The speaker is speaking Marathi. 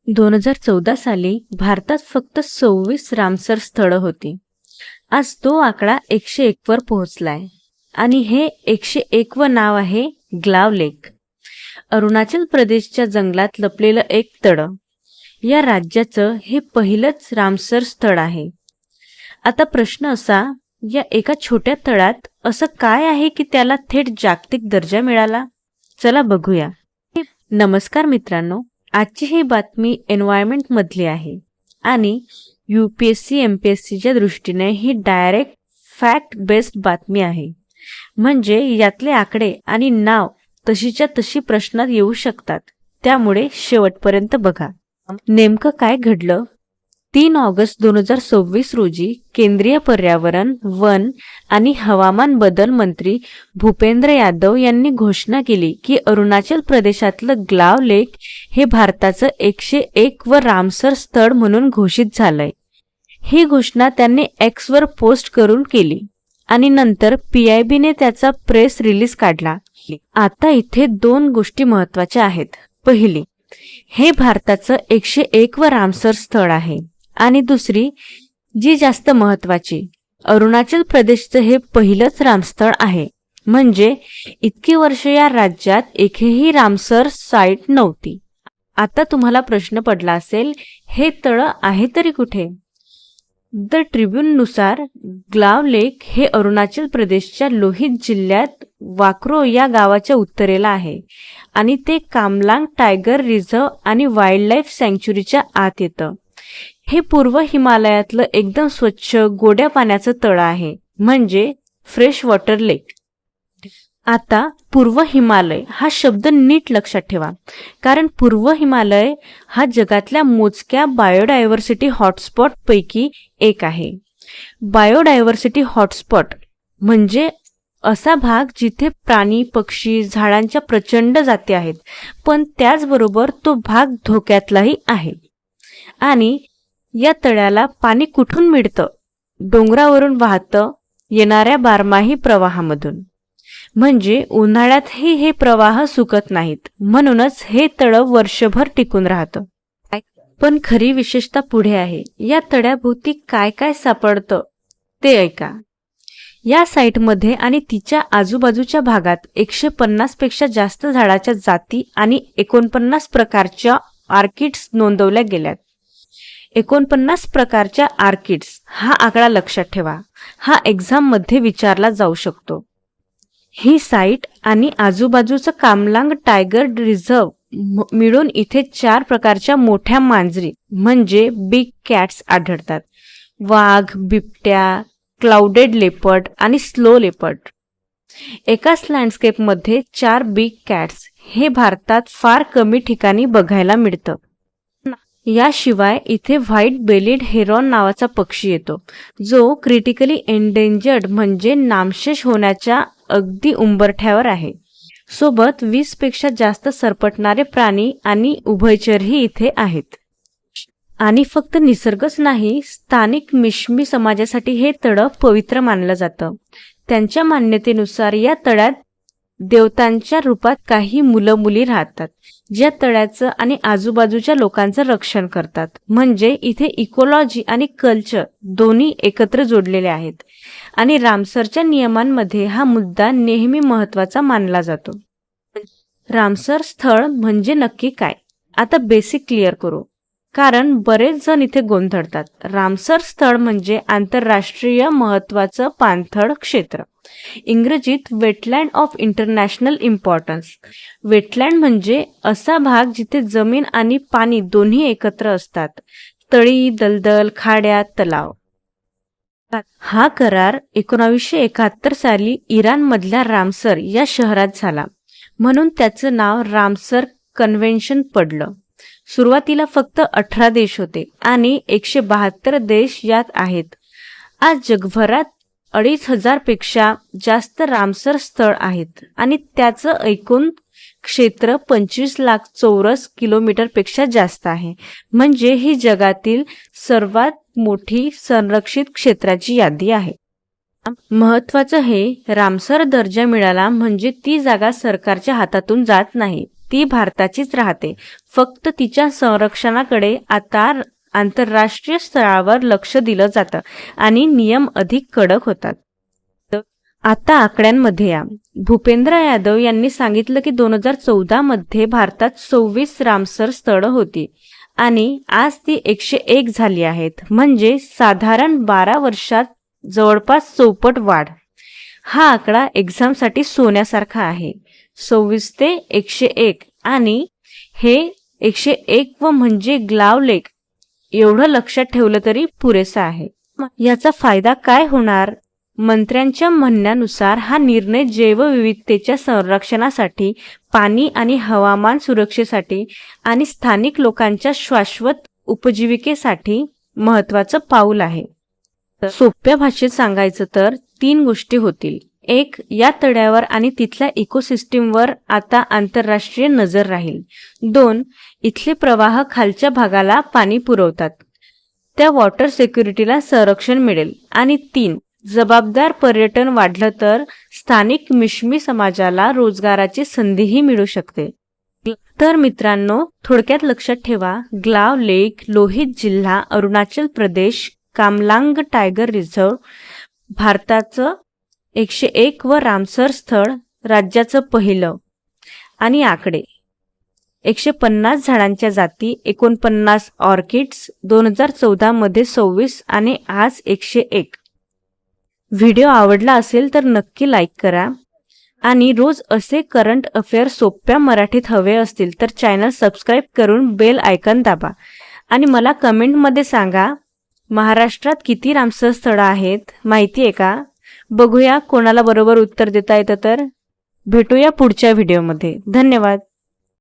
2014 साली भारतात फक्त 26 रामसर स्थळं होती. आज तो आकडा 101 वर पोहोचलाय आणि हे 101 व नाव आहे ग्लाव लेक. अरुणाचल प्रदेशच्या जंगलात लपलेलं एक तळं. या राज्याचं हे पहिलंच रामसर स्थळ आहे. आता प्रश्न असा, या एका छोट्या तळ्यात असं काय आहे की त्याला थेट जागतिक दर्जा मिळाला? चला बघूया. नमस्कार मित्रांनो, आजची ही बातमी एन्व्हायरमेंट मधली आहे आणि UPSC MPSCच्या दृष्टीने ही डायरेक्ट फॅक्ट बेस्ड बातमी आहे. म्हणजे यातले आकडे आणि नाव तशीच्या तशी प्रश्नात येऊ शकतात. त्यामुळे शेवटपर्यंत बघा. नेमकं काय घडलं? 3 ऑगस्ट 2026 रोजी केंद्रीय पर्यावरण, वन आणि हवामान बदल मंत्री भूपेंद्र यादव यांनी घोषणा केली की अरुणाचल प्रदेशातलं ग्लाव लेक हे भारताचं 101 व रामसर स्थळ म्हणून घोषित झालंय. ही घोषणा त्यांनी X वर पोस्ट करून केली आणि नंतर PIBने त्याचा प्रेस रिलीज काढला. आता इथे 2 गोष्टी महत्त्वाच्या आहेत. पहिली, हे भारताचं 101 व रामसर स्थळ आहे आणि दुसरी, जी जास्त महत्त्वाची, अरुणाचल प्रदेशचं हे पहिलंच रामस्थळ आहे. म्हणजे इतकी वर्ष या राज्यात एकही रामसर साईट नव्हती. आता तुम्हाला प्रश्न पडला असेल, हे तळं आहे तरी कुठे? द ट्रिब्यूननुसार ग्लाव लेक हे अरुणाचल प्रदेशच्या लोहित जिल्ह्यात वाक्रो या गावाच्या उत्तरेला आहे आणि ते कामलांग टायगर रिझर्व आणि वाईल्ड लाईफ सँक्च्युरीच्या आत येतं. हे पूर्व हिमालयातलं एकदम स्वच्छ गोड्या पाण्याचं तळं आहे, म्हणजे फ्रेश वॉटर लेक. आता पूर्व हिमालय हा शब्द नीट लक्षात ठेवा, कारण पूर्व हिमालय हा जगातल्या मोजक्या बायोडायव्हर्सिटी हॉटस्पॉट पैकी एक आहे. बायोडायव्हर्सिटी हॉटस्पॉट म्हणजे असा भाग जिथे प्राणी, पक्षी, झाडांच्या प्रचंड जाती आहेत, पण त्याचबरोबर तो भाग धोक्यातलाही आहे. आणि या तळ्याला पाणी कुठून मिळतं? डोंगरावरून वाहतं येणाऱ्या बारमाही प्रवाहामधून. म्हणजे उन्हाळ्यातही हे प्रवाह सुकत नाहीत, म्हणूनच हे तळं वर्षभर टिकून राहतं. पण खरी विशेषता पुढे आहे. या तळ्याभोवती काय काय सापडतं ते ऐका. या साईटमध्ये आणि तिच्या आजूबाजूच्या भागात 150 पेक्षा जास्त झाडाच्या जाती आणि 49 प्रकारच्या ऑर्किड्स नोंदवल्या गेल्यात. 49 प्रकारच्या ऑर्किड्स हा आकडा लक्षात ठेवा. हा एक्झाम मध्ये विचारला जाऊ शकतो. ही साईट आणि आजूबाजूचं कामलांग टायगर रिझर्व मिळून इथे 4 प्रकारच्या मोठ्या मांजरी म्हणजे बिग कॅट्स आढळतात. वाघ, बिबट्या, क्लाउडेड लेपर्ड आणि स्लो लेपर्ड. एकाच लँडस्केपमध्ये 4 बिग कॅट्स हे भारतात फार कमी ठिकाणी बघायला मिळतं. याशिवाय इथे व्हाईट बेलिड हेरॉन नावाचा पक्षी येतो, जो क्रिटिकली एंडेंजर्ड म्हणजे नामशेष होण्याच्या अगदी उंबरठ्यावर आहे. सोबत 20 पेक्षा जास्त सरपटणारे प्राणी आणि उभयचरही इथे आहेत. आणि फक्त निसर्गच नाही, स्थानिक मिश्मी समाजासाठी हे तळं पवित्र मानलं जातं. त्यांच्या मान्यतेनुसार या तळ्यात देवतांच्या रूपात काही मुलं मुली राहतात, ज्या तळ्याचं आणि आजूबाजूच्या लोकांचं रक्षण करतात. म्हणजे इथे इकोलॉजी आणि कल्चर दोन्ही एकत्र जोडलेले आहेत आणि रामसरच्या नियमांमध्ये हा मुद्दा नेहमी महत्त्वाचा मानला जातो. रामसर स्थळ म्हणजे नक्की काय? आता बेसिक क्लिअर करू, कारण बरेच जण इथे गोंधळतात. रामसर स्थळ म्हणजे आंतरराष्ट्रीय महत्त्वाचं पाणथळ क्षेत्र, इंग्रजीत wetland of international importance. Wetland म्हणजे असा भाग जिथे जमीन आणि पाणी दोन्ही एकत्र असतात. तळी, दलदल, खाड्या, तलाव. हा करार 1971 साली इराणमधल्या रामसर या शहरात झाला, म्हणून त्याचं नाव रामसर कन्व्हेन्शन पडलं. सुरुवातीला फक्त 18 देश होते आणि 172 देश यात आहेत. आज जगभरात 2500 पेक्षा जास्त रामसर स्थळ आहेत आणि त्याचं एकूण क्षेत्र 25 लाख चौरस किलोमीटर पेक्षा जास्त आहे. म्हणजे ही जगातील सर्वात मोठी संरक्षित क्षेत्राची यादी आहे. महत्त्वाचं हे, रामसर दर्जा मिळाला म्हणजे ती जागा सरकारच्या हातातून जात नाही, ती भारताचीच राहते. फक्त तिच्या संरक्षणाकडे आता आंतरराष्ट्रीय स्तरावर लक्ष दिलं जातं आणि नियम अधिक कडक होतात. आता आकड्यांमध्ये या. भूपेंद्र यादव यांनी सांगितलं की 2014 मध्ये भारतात 26 रामसर स्थळं होती आणि आज ती 101 झाली आहेत. म्हणजे साधारण 12 वर्षात जवळपास चौपट वाढ. हा आकडा एक्झामसाठी सोन्यासारखा आहे. 26 ते 101 आणि हे 101 व म्हणजे ग्लाव लेक एवढं लक्षात ठेवलं तरी पुरेसा आहे. याचा फायदा काय होणार? मंत्र्यांच्या म्हणण्यानुसार हा निर्णय जैवविविधतेच्या संरक्षणासाठी, पाणी आणि हवामान सुरक्षेसाठी आणि स्थानिक लोकांच्या शाश्वत उपजीविकेसाठी महत्त्वाचं पाऊल आहे. सोप्या भाषेत सांगायचं तर 3 गोष्टी होतील. 1. या तळ्यावर आणि तिथल्या इकोसिस्टीमवर आता आंतरराष्ट्रीय नजर राहील. 2. इथले प्रवाह खालच्या भागाला पाणी पुरवतात, त्या वॉटर सिक्युरिटीला संरक्षण मिळेल. आणि 3. जबाबदार पर्यटन वाढलं तर स्थानिक मिश्मी समाजाला रोजगाराची संधीही मिळू शकते. तर मित्रांनो, थोडक्यात लक्षात ठेवा, ग्लाव लेक, लोहित जिल्हा, अरुणाचल प्रदेश, कामलांग टायगर रिझर्व, भारताचं 101 व रामसर स्थळ, राज्याचं पहिलं. आणि आकडे: 150 झाडांच्या जाती, 49 ऑर्किड्स, 2014 मध्ये 26 आणि आज 101. व्हिडिओ आवडला असेल तर नक्की लाईक करा आणि रोज असे करंट अफेअर सोप्या मराठीत हवे असतील तर चॅनल सबस्क्राईब करून बेल आयकॉन दाबा. आणि मला कमेंटमध्ये सांगा, महाराष्ट्रात किती रामसर स्थळं आहेत माहिती आहे का? बघूया कोणाला बरोबर उत्तर देता येतं तर. भेटूया पुढच्या व्हिडिओमध्ये. धन्यवाद.